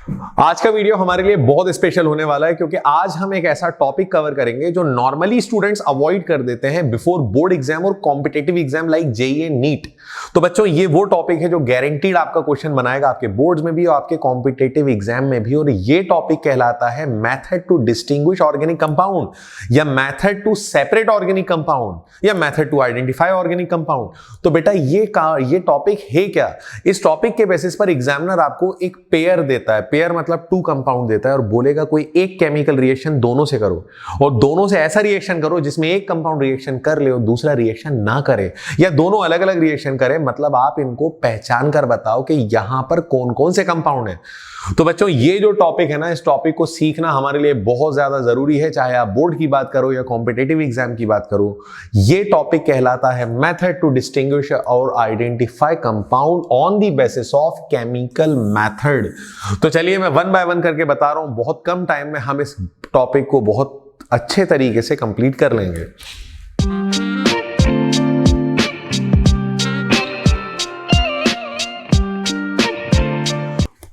आज का वीडियो हमारे लिए बहुत स्पेशल होने वाला है क्योंकि आज हम एक ऐसा टॉपिक कवर करेंगे जो नॉर्मली स्टूडेंट्स अवॉइड कर देते हैं बिफोर बोर्ड एग्जाम और competitive exam like JEE and NEET. तो बच्चों ये वो टॉपिक है जो गारंटीड आपका क्वेश्चन बनाएगा आपके बोर्ड्स में भी और आपके कॉम्पिटिटिव एग्जाम में भी। और ये टॉपिक कहलाता है method to distinguish organic compound या method to separate organic compound या method to identify organic compound. तो बेटा ये टॉपिक है क्या? इस टॉपिक के बेसिस पर एग्जामिनर आपको एक पेयर देता है, पेयर मतलब टू कंपाउंड देता है और बोलेगा कोई एक केमिकल रिएक्शन दोनों से करो और दोनों से ऐसा रिएक्शन करो जिसमें एक कंपाउंड रिएक्शन कर ले और दूसरा रिएक्शन ना करे या दोनों अलग अलग रिएक्शन करे। मतलब आप इनको पहचान कर बताओ कि यहां पर कौन कौन से कंपाउंड है। तो बच्चों ये जो टॉपिक है ना, इस टॉपिक को सीखना हमारे लिए बहुत ज्यादा जरूरी है, चाहे आप बोर्ड की बात करो या कॉम्पिटिटिव एग्जाम की बात करो। ये टॉपिक कहलाता है मेथड टू डिस्टिंग्विश और identify compound on the basis of chemical method. तो चलिए मैं वन बाय वन करके बता रहा हूं, बहुत कम टाइम में हम इस टॉपिक को बहुत अच्छे तरीके से कंप्लीट कर लेंगे।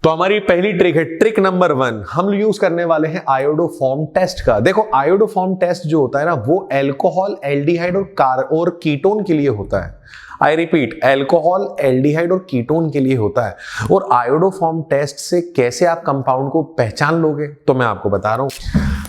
तो हमारी पहली ट्रिक है, ट्रिक नंबर 1, हम यूज करने वाले हैं आयोडोफॉर्म टेस्ट का। देखो आयोडोफॉर्म टेस्ट जो होता है ना, वो एल्कोहल, एल्डिहाइड और कीटोन के लिए होता है। आई रिपीट, एल्कोहल, एल्डिहाइड और कीटोन के लिए होता है। और आयोडोफॉर्म टेस्ट से कैसे आप कंपाउंड को पहचान लोगे, तो मैं आपको बता रहा हूं।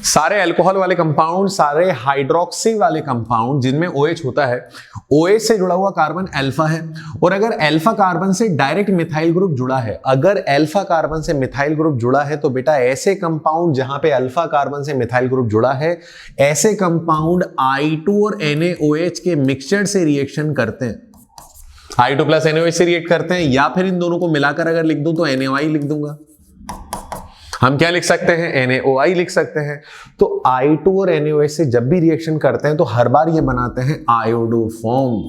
सारे अल्कोहल वाले कंपाउंड, सारे हाइड्रोक्सी वाले कंपाउंड जिनमें OH होता है, OH से जुड़ा हुआ कार्बन अल्फा है। और अगर अल्फा कार्बन से डायरेक्ट मिथाइल ग्रुप जुड़ा है, अगर अल्फा कार्बन से मिथाइल ग्रुप जुड़ा है, तो बेटा ऐसे कंपाउंड जहां पे अल्फा कार्बन से मिथाइल ग्रुप जुड़ा है, ऐसे कंपाउंड I2 और NaOH के मिक्सचर से रिएक्शन करते हैं। I2 प्लस NaOH से रिएक्ट करते हैं, या फिर इन दोनों को मिलाकर अगर लिख दूं तो NaOI लिख दूंगा। हम क्या लिख सकते हैं? NaOI लिख सकते हैं। तो I2 और NaOH से जब भी रिएक्शन करते हैं तो हर बार ये बनाते हैं आयोडोफॉर्म।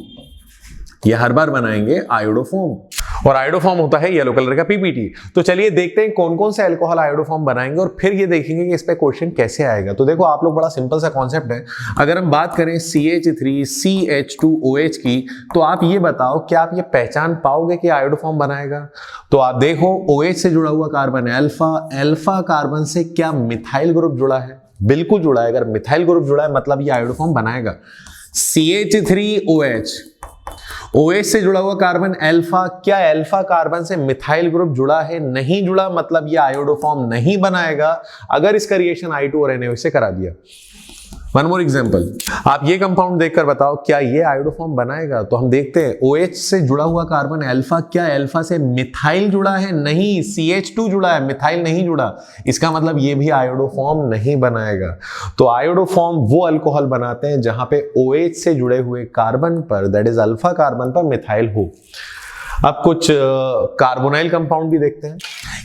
ये हर बार बनाएंगे आयोडोफॉर्म, और आयोडोफॉर्म होता है येलो कलर का PPT। तो चलिए देखते हैं कौन कौन से अल्कोहल आयोडोफॉर्म बनाएंगे और फिर ये देखेंगे कि इस पे क्वेश्चन कैसे आएगा। तो देखो आप लोग, बड़ा सिंपल सा कॉन्सेप्ट है। अगर हम बात करें CH3CH2OH की, तो आप ये बताओ क्या आप ये पहचान पाओगे कि आयोडोफॉर्म बनाएगा? तो आप देखो OH से जुड़ा हुआ कार्बन है अल्फा, अल्फा कार्बन से क्या मिथाइल ग्रुप जुड़ा है? बिल्कुल जुड़ा है। अगर मिथाइल ग्रुप जुड़ा है मतलब ये आयोडोफॉर्म बनाएगा। CH3OH, OH से जुड़ा हुआ कार्बन अल्फा, क्या अल्फा कार्बन से मिथाइल ग्रुप जुड़ा है? नहीं जुड़ा, मतलब ये आयोडोफॉर्म नहीं बनाएगा अगर इसका रिएक्शन I2 और NaOH से करा दिया। वन मोर एग्जांपल, आप ये कंपाउंड देखकर बताओ क्या ये आयोडोफॉर्म बनाएगा? तो हम देखते हैं OH से जुड़ा हुआ कार्बन अल्फा, क्या अल्फा से मिथाइल जुड़ा है? नहीं, CH2 जुड़ा है, मिथाइल नहीं जुड़ा। इसका मतलब ये भी आयोडोफॉर्म नहीं बनाएगा। तो आयोडोफॉर्म वो अल्कोहल बनाते हैं जहां पे OH से जुड़े हुए कार्बन पर, दैट इज अल्फा कार्बन पर, मिथाइल हो। अब कुछ कार्बोनाइल कंपाउंड भी देखते हैं।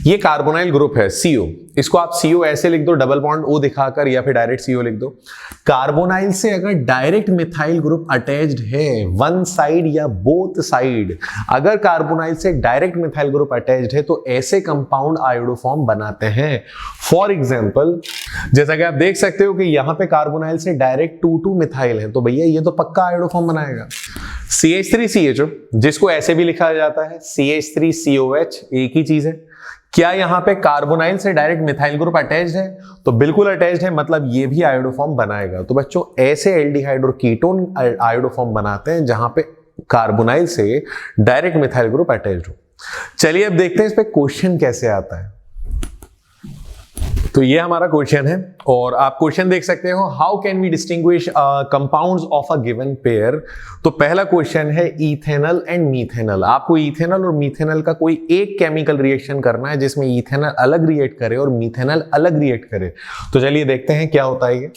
ये कार्बोनाइल ग्रुप है CO, इसको आप CO ऐसे लिख दो, डबल बॉन्ड O दिखाकर, या फिर डायरेक्ट CO लिख दो। कार्बोनाइल से अगर डायरेक्ट मिथाइल ग्रुप अटैच्ड है, वन साइड या बोथ साइड, अगर कार्बोनाइल से डायरेक्ट मिथाइल ग्रुप अटैच्ड है तो ऐसे कंपाउंड आयोडोफॉर्म बनाते हैं। फॉर एग्जांपल, जैसा कि आप देख सकते हो कि यहां पे कार्बोनाइल से डायरेक्ट 2,2 मिथाइल है, तो भैया ये तो पक्का आयोडोफॉर्म बनाएगा। CH3CHO, जिसको ऐसे भी लिखा जाता है CH3COH, एक ही चीज है। क्या यहां पे कार्बोनाइल से डायरेक्ट मिथाइल ग्रुप अटैच्ड है? तो बिल्कुल अटैच्ड है, मतलब ये भी आयोडोफॉर्म बनाएगा। तो बच्चों ऐसे एल्डिहाइड और कीटोन आयोडोफॉर्म बनाते हैं जहां पे कार्बोनाइल से डायरेक्ट मिथाइल ग्रुप अटैच्ड हो। चलिए अब देखते हैं इस पे क्वेश्चन कैसे आता है। तो ये हमारा क्वेश्चन है और आप क्वेश्चन देख सकते हो, how can we distinguish compounds of a given pair. तो पहला क्वेश्चन है इथेनॉल एंड मीथेनॉल। आपको इथेनॉल और मीथेनॉल का कोई एक केमिकल रिएक्शन करना है जिसमें इथेनॉल अलग रिएक्ट करे और मीथेनॉल अलग रिएक्ट करे। तो चलिए देखते हैं क्या होता है ये।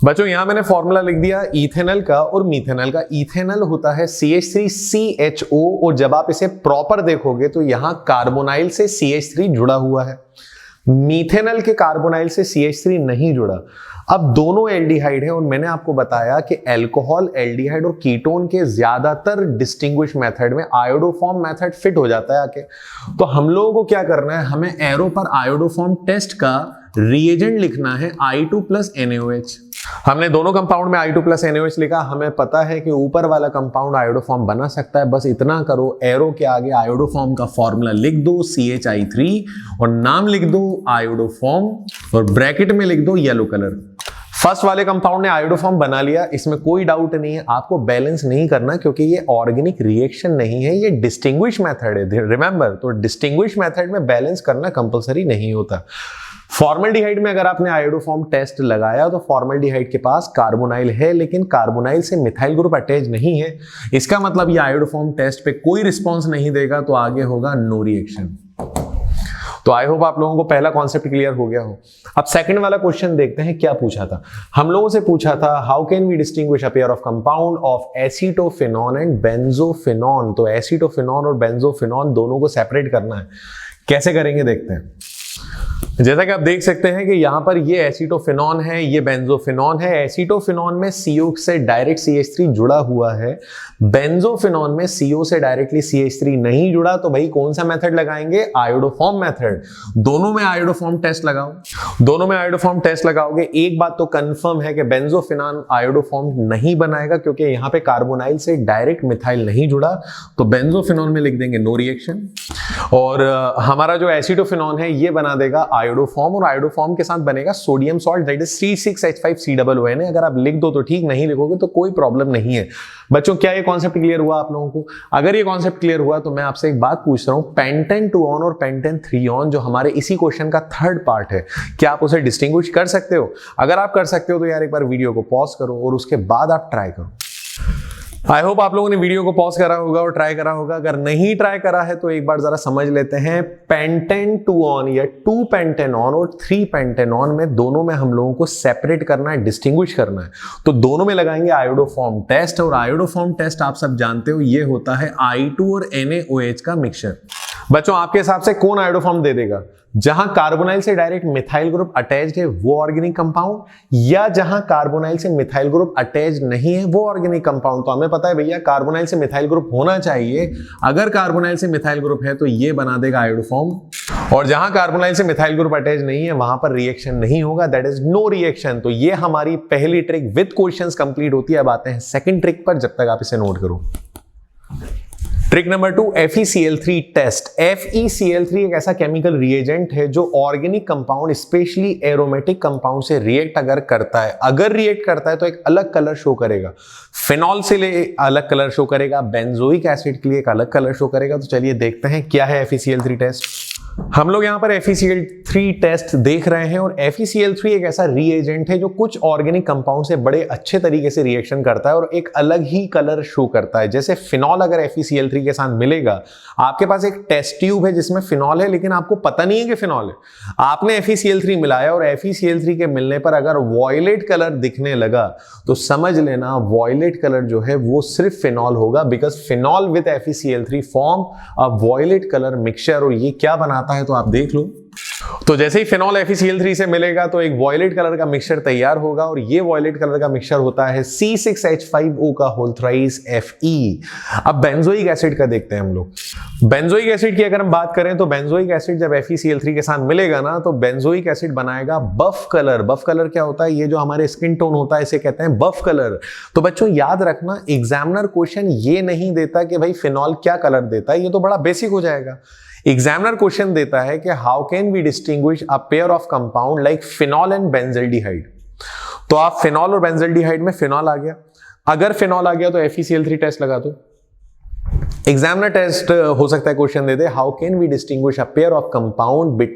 बच्चों यहां मैंने फॉर्मूला लिख दिया इथेनॉल का और मीथेनॉल का। इथेनॉल होता है CH3CHO, और जब आप इसे प्रॉपर देखोगे तो यहां कार्बोनाइल से CH3 जुड़ा हुआ है, मीथेनॉल के कार्बोनाइल से CH3 नहीं जुड़ा। अब दोनों एल्डिहाइड हैं और मैंने आपको बताया कि अल्कोहल, एल्डिहाइड और कीटोन के ज्यादातर डिस्टिंग्विश मेथड में आयोडोफॉर्म मेथड फिट हो जाता है आके। तो हम लोगों को क्या करना है, हमें एरो पर आयोडोफॉर्म टेस्ट का रिएजेंट लिखना है I2 प्लस NaOH। हमने दोनों कंपाउंड में I2 प्लस NaOH लिखा, हमें पता है कि ऊपर वाला कंपाउंड आयोडोफॉर्म बना सकता है। बस इतना करो, एरो के आगे आयोडोफॉर्म का फॉर्मूला लिख दो CH3 और नाम लिख दो आयोडोफॉर्म और ब्रैकेट में लिख दो येलो कलर। फर्स्ट वाले कंपाउंड ने आयोडोफॉर्म बना लिया, इसमें कोई डाउट नहीं है। आपको बैलेंस नहीं करना क्योंकि ये ऑर्गेनिक रिएक्शन नहीं है, ये डिस्टिंग्विश मेथड है, रिमेंबर। तो डिस्टिंग्विश मेथड में बैलेंस करना कंपलसरी नहीं होता। फॉर्मल्डिहाइड में अगर आपने आयोडोफॉर्म टेस्ट लगाया तो फॉर्मल्डिहाइड के पास कार्बोनाइल है, लेकिन कार्बोनाइल से मिथाइल ग्रुप अटैच नहीं है। इसका मतलब ये आयोडोफॉर्म टेस्ट पे कोई रिस्पॉन्स नहीं देगा, तो आगे होगा नो रिएक्शन। तो आई होप आप लोगों को पहला कॉन्सेप्ट क्लियर हो गया हो। अब सेकंड वाला क्वेश्चन देखते हैं क्या पूछा था। हम लोगों से पूछा था how can we distinguish a pair of compound of acetophenone and benzophenone. तो एसीटोफिनॉन और बेंजोफिनॉन दोनों को सेपरेट करना है, कैसे करेंगे देखते हैं। जैसा कि आप देख सकते हैं कि यहां पर ये एसीटोफिनॉन है, ये बेंजोफिनॉन है। एसीटोफिनॉन में CO से डायरेक्ट CH3 जुड़ा हुआ है, बेंजोफिनॉन में CO से डायरेक्टली CH3 नहीं जुड़ा। तो भाई कौन सा मेथड लगाएंगे? Iodoform method. दोनों में आयोडोफॉर्म टेस्ट लगाओ, दोनों में आयोडोफॉर्म टेस्ट लगाओगे। एक बात तो कंफर्म है कि बेंजोफिनॉन आयोडोफॉर्म नहीं बनाएगा क्योंकि यहां पे कार्बोनाइल से डायरेक्ट मिथाइल नहीं जुड़ा, तो बेंजोफिनॉन में लिख देंगे नो रिएक्शन। और हमारा जो एसीटोफिनॉन है ये बना देगा आयोडोफॉर्म, और आयोडोफॉर्म के साथ बनेगा sodium salt that is C6H5COON। अगर आप लिख दो तो ठीक, नहीं लिखोगे तो कोई प्रॉब्लम नहीं है। बच्चों क्या ये कॉन्सेप्ट क्लियर हुआ आप लोगों को? अगर ये कॉन्सेप्ट क्लियर हुआ तो मैं आपसे एक बात पूछ रहा हूं, पेंटेन 2-on और पेंटेन 3-on जो हमारे इसी क्वेश्चन का थर्ड पार्ट है, क्या आप उसे डिस्टिंग्विश कर सकते हो? अगर आप कर सकते हो तो यार एक बार वीडियो को पॉज करो और उसके बाद आप ट्राई करो। आई होप आप लोगों ने वीडियो को पॉज करा होगा और ट्राई करा होगा। अगर नहीं ट्राई करा है तो एक बार जरा समझ लेते हैं। पेंटेन 2-on या 2 पेंटेनॉन और 3 पेंटेनॉन में दोनों में हम लोगों को सेपरेट करना है, डिस्टिंग्विश करना है। तो दोनों में लगाएंगे आयोडोफॉर्म टेस्ट, और आयोडोफॉर्म टेस्ट आप सब जानते हो ये होता है I2 और NaOH का मिक्सचर। बच्चों आपके हिसाब से कौन आयोडोफॉर्म दे देगा? जहां कार्बोनाइल से डायरेक्ट मिथाइल ग्रुप अटैच्ड है वो ऑर्गेनिक कंपाउंड, या जहां कार्बोनाइल से मिथाइल ग्रुप अटैच्ड नहीं है वो ऑर्गेनिक कंपाउंड? तो हमें पता है भैया कार्बोनाइल से मिथाइल ग्रुप होना चाहिए। अगर कार्बोनाइल से मिथाइल ग्रुप है तो ये बना देगा आयोडोफॉर्म, और जहां कार्बोनाइल से मिथाइल ग्रुप अटैच नहीं है वहां पर रिएक्शन नहीं होगा, दैट इज नो रिएक्शन। तो ये हमारी पहली ट्रिक विद क्वेश्चंस कंप्लीट होती है। अब आते हैं सेकंड ट्रिक पर, जब तक आप इसे नोट करो। Trick number 2, FeCl3 test. FeCl3 एक ऐसा केमिकल रिएजेंट है जो organic compound specially aromatic compound से रिएक्ट अगर करता है, तो एक अलग कलर शो करेगा। फिनॉल से लिए अलग कलर शो करेगा, बेंजोइक एसिड के लिए एक अलग कलर शो करेगा। तो चलिए देखते हैं क्या है FeCl3 टेस्ट। हम लोग यहां पर FeCl3 टेस्ट देख रहे हैं, और FeCl3 एक ऐसा रिएजेंट है जो कुछ ऑर्गेनिक कंपाउंड से बड़े अच्छे तरीके से रिएक्शन करता है और एक अलग ही कलर शो करता है। जैसे फिनॉल अगर FeCl3 के साथ मिलेगा, आपके पास एक टेस्ट ट्यूब है जिसमें फिनॉल है लेकिन आपको पता नहीं है कि फिनॉल है। आपने FeCl3 मिलाया और FeCl3 के मिलने पर अगर वॉयलेट कलर दिखने लगा तो समझ लेना वॉयलेट कलर जो है वो सिर्फ फिनॉल होगा, because phenol with FeCl3 form a violet colour mixture. और ये क्या बनाता है तो आप देख लो। तो जैसे ही फिनॉल FeCl3 से मिलेगा तो एक वॉयलेट कलर का मिक्सचर तैयार होगा, और ये वॉयलेट कलर का मिक्सचर होता है C6H5O का होल थ्राइस Fe। अब बेंजोइक एसिड का देखते हैं हम लोग। बेंजोइक एसिड की अगर हम बात करें तो बेंजोइक एसिड जब FeCl3 के साथ मिलेगा ना तो बेंजोइक एसिड बनाएगा बफ कलर। बफ कलर क्या होता है? ये जो हमारे स्किन टोन होता है इसे कहते हैं बफ कलर। तो बच्चों याद रखना, एग्जामिनर क्वेश्चन ये नहीं देता कि भाई फिनॉल क्या कलर देता है, ये तो बड़ा बेसिक हो जाएगा। एग्जामिनर क्वेश्चन देता है कि how can we distinguish a pair of compound like phenol and benzaldehyde. तो आप फिनॉल और बेंजल्डिहाइड में फिनॉल आ गया, अगर फिनॉल आ गया तो FeCl3 टेस्ट लगा दो। एग्जामिनर टेस्ट हो सकता है क्वेश्चन दे दे how can we distinguish a pair of compound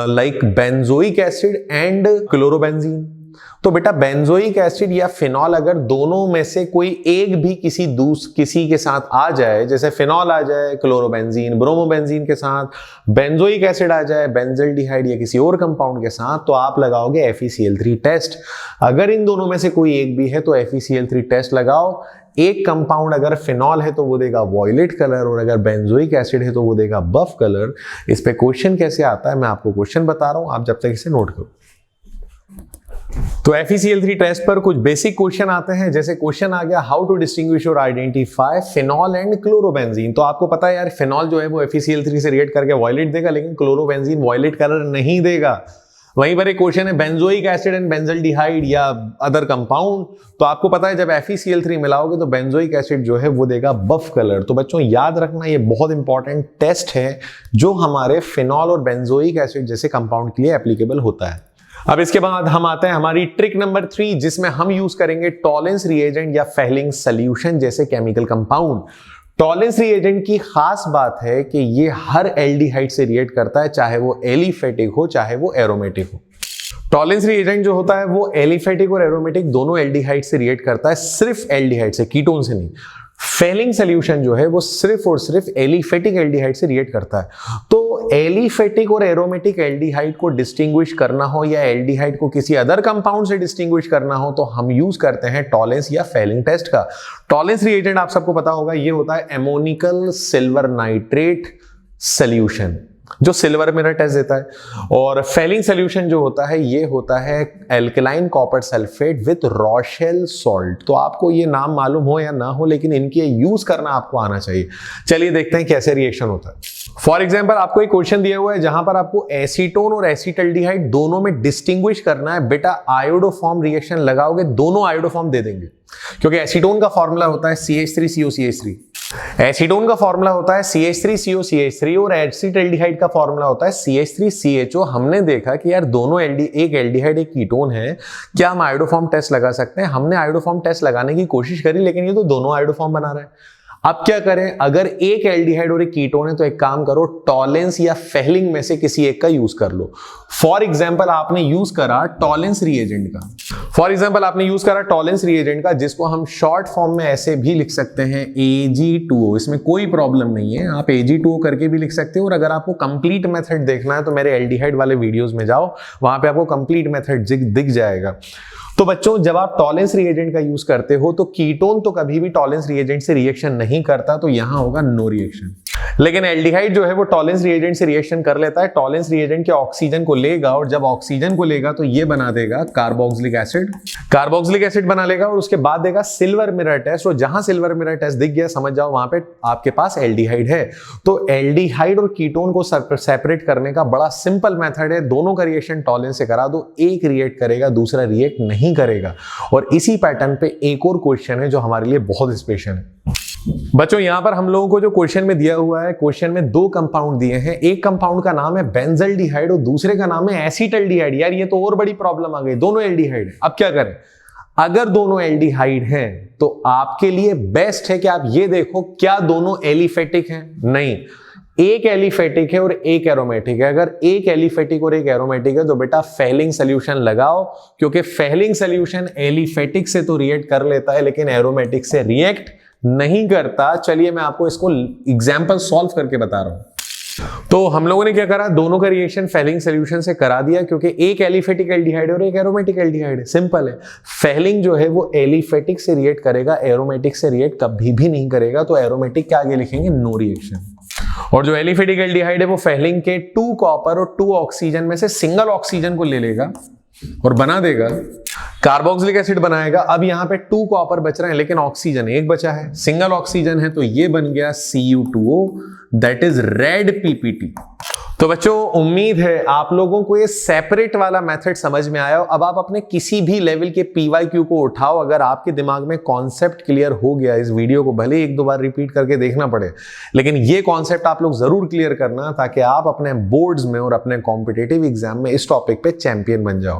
like benzoic acid and chlorobenzene. तो बेटा बेंजोइक एसिड या फिनॉल अगर दोनों में से कोई एक भी किसी के साथ आ जाए, जैसे फिनॉल आ जाए क्लोरोबेंजीन ब्रोमोबेंजीन के साथ, बेंजोइक एसिड आ जाए बेंजल्डिहाइड या किसी और कंपाउंड के साथ, तो आप लगाओगे FeCl3 टेस्ट। अगर इन दोनों में से कोई एक भी है तो FeCl3 टेस्ट लगाओ। एक कंपाउंड अगर फिनॉल है तो वो देगा वॉयलेट कलर, और अगर बेंजोइक एसिड है तो वो देगा बफ कलर। इस पे क्वेश्चन कैसे आता है मैं आपको क्वेश्चन बता रहा हूं, आप जब तक इसे नोट करो। तो FeCl3 टेस्ट पर कुछ बेसिक क्वेश्चन आते हैं। जैसे क्वेश्चन आ गया हाउ टू डिस्टिंग्विश और आइडेंटिफाई फिनॉल एंड क्लोरोबेंजीन। तो आपको पता है यार फिनॉल जो है वो FeCl3 से रिएक्ट करके वॉयलेट देगा, लेकिन क्लोरोबेंजीन वॉयलेट कलर नहीं देगा। वहीं पर एक क्वेश्चन है बेंजोइक एसिड एंड बेंजल्डिहाइड या अदर कंपाउंड, तो आपको पता है जब FeCl3 मिलाओगे तो बेंजोइक एसिड जो है वो देगा बफ कलर। तो बच्चों याद रखना ये बहुत इंपॉर्टेंट टेस्ट है जो हमारे फिनॉल और बेंजोइक एसिड जैसे कंपाउंड के लिए एप्लीकेबल होता है। अब इसके बाद हम आते हैं हमारी ट्रिक नंबर 3, जिसमें हम यूज करेंगे टॉलेंस रिएजेंट या फेलिंग सॉल्यूशन जैसे केमिकल कंपाउंड। टॉलेंस रिएजेंट की खास बात है कि ये हर एल्डिहाइड से रिएक्ट करता है, चाहे वो एलिफेटिक हो चाहे वो एरोमेटिक हो। टॉलेंस रिएजेंट जो होता है वो एलिफेटिक और एरोमेटिक दोनों एल्डिहाइड से रिएक्ट करता है, सिर्फ एल्डिहाइड से, कीटोन से नहीं। फेलिंग सॉल्यूशन जो है वो सिर्फ और सिर्फ एलिफेटिक एल्डिहाइड से रिएक्ट करता है। तो एलिफेटिक और एरोमेटिक एल्डिहाइड को डिस्टिंग्विश करना हो या एल्डिहाइड को किसी अदर कंपाउंड से डिस्टिंग्विश करना हो तो हम यूज करते हैं टॉलेंस या फेलिंग टेस्ट का। टॉलेंस रिएजेंट आप सबको पता होगा ये होता है एमोनिकल सिल्वर नाइट्रेट सॉल्यूशन जो सिल्वर मिरर टेस्ट देता है, और फेलिंग सॉल्यूशन जो होता है ये होता है alkaline copper sulphate with Rochelle salt. तो आपको ये नाम मालूम हो या ना हो लेकिन इनके यूज करना आपको आना चाहिए। चलिए देखते हैं कैसे रिएक्शन होता है। फॉर एग्जाम्पल आपको एक क्वेश्चन दिया हुआ है जहां पर आपको एसीटोन और एसिटल्डिहाइड दोनों में डिस्टिंग्विश करना है। बेटा आयोडोफॉर्म रिएक्शन लगाओगे दोनों आयोडोफॉर्म दे देंगे, क्योंकि एसीटोन का फॉर्मूला होता है CH3COCH3, एसीटोन का फॉर्मूला होता है CH3COCH3 और एसिटल्डिहाइड का फॉर्मूला होता है CH3CHO। हमने देखा कि यार दोनों एक एल्डिहाइड एक कीटोन है, क्या हम आयोडोफॉर्म टेस्ट लगा सकते हैं? हमने आयोडोफॉर्म टेस्ट लगाने की कोशिश करी लेकिन ये तो दोनों आयोडोफॉर्म बना रहे हैं। अब क्या करें? अगर एक एल्डिहाइड और एक कीटोन है तो एक काम करो, टॉलेंस या फेलिंग में से किसी एक का यूज कर लो। फॉर एग्जांपल आपने यूज करा टॉलेंस रिएजेंट का, जिसको हम शॉर्ट फॉर्म में ऐसे भी लिख सकते हैं Ag2O। इसमें कोई प्रॉब्लम नहीं है, आप Ag2O करके भी लिख सकते हो। और अगर आपको कंप्लीट मेथड देखना है तो मेरे एल्डिहाइड वाले वीडियोस में जाओ, वहां पे आपको कंप्लीट मेथड दिख जाएगा। तो बच्चों जब आप टॉलेंस रिएजेंट का यूज करते हो तो कीटोन तो कभी भी टॉलेंस रिएजेंट से रिएक्शन नहीं करता, तो यहां होगा नो रिएक्शन। लेकिन एल्डिहाइड जो है वो टॉलेंस रिएजेंट से रिएक्शन कर लेता है। टॉलेंस रिएजेंट के ऑक्सीजन को लेगा और जब ऑक्सीजन को लेगा तो ये बना देगा कार्बोक्सिलिक एसिड बना लेगा और उसके बाद देगा सिल्वर मिरर टेस्ट। और जहां सिल्वर मिरर टेस्ट दिख गया समझ जाओ वहां पे आपके पास एल्डिहाइड है। तो एल्डिहाइड और कीटोन को सेपरेट करने का बड़ा सिंपल मेथड है, दोनों का रिएक्शन टॉलेंस से करा दो, एक रिएक्ट करेगा दूसरा रिएक्ट नहीं करेगा। और इसी पैटर्न पे एक और क्वेश्चन है जो हमारे लिए बहुत स्पेशल है। बच्चों यहां पर हम लोगों को जो क्वेश्चन में दिया हुआ है, क्वेश्चन में दो कंपाउंड दिए हैं। एक कंपाउंड का नाम है बेंजल्डिहाइड और दूसरे का नाम है एसिटल्डिहाइड। यार ये तो और बड़ी प्रॉब्लम आ गई, दोनों एल्डिहाइड है। अब क्या करें? अगर दोनों एल्डिहाइड हैं तो आपके लिए बेस्ट है कि आप ये देखो क्या दोनों एलिफेटिक हैं? नहीं, एक एलिफेटिक है और एक एरोमेटिक है। अगर एक एलिफेटिक और एक एरोमेटिक है तो बेटा फेलिंग सॉल्यूशन लगाओ, क्योंकि फेलिंग सॉल्यूशन एलिफेटिक से तो रिएक्ट कर लेता है लेकिन एरोमेटिक से रिएक्ट नहीं करता। चलिए मैं आपको इसको एग्जांपल सॉल्व करके बता रहा हूं। तो हम लोगों ने क्या करा, दोनों का रिएक्शन फेलिंग सॉल्यूशन से करा दिया, क्योंकि एक एलिफेटिक एल्डिहाइड है और एक एरोमेटिक एल्डिहाइड है। सिंपल है, फेलिंग जो है वो एलिफेटिक से रिएक्ट करेगा, एरोमेटिक से रिएक्ट कभी भी नहीं करेगा। तो एरोमेटिक के आगे लिखेंगे नो रिएक्शन। और जो एलिफेटिक एल्डिहाइड है वो फेलिंग के 2 कॉपर और 2 ऑक्सीजन में से सिंगल ऑक्सीजन को ले लेगा और बना देगा कार्बोक्सिलिक एसिड बनाएगा। अब यहां पे 2 कॉपर बच रहे हैं लेकिन ऑक्सीजन एक बचा है, सिंगल ऑक्सीजन है, तो ये बन गया Cu2O, that is red PPT। तो बच्चों उम्मीद है आप लोगों को ये सेपरेट वाला मेथड समझ में आया हो। अब आप अपने किसी भी लेवल के PYQ को उठाओ, अगर आपके दिमाग में कॉन्सेप्ट क्लियर हो गया, इस वीडियो को भले एक दो बार रिपीट करके देखना पड़े लेकिन ये कॉन्सेप्ट आप लोग जरूर क्लियर करना, ताकि आप अपने बोर्ड्स में और अपने कॉम्पिटिटिव एग्जाम में इस टॉपिक पे चैंपियन बन जाओ।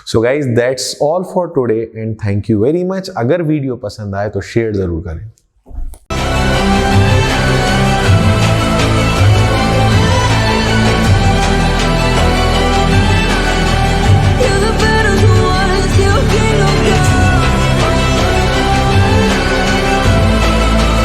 So guys that's all for today and thank you very much. अगर वीडियो पसंद आए तो शेयर जरूर करें।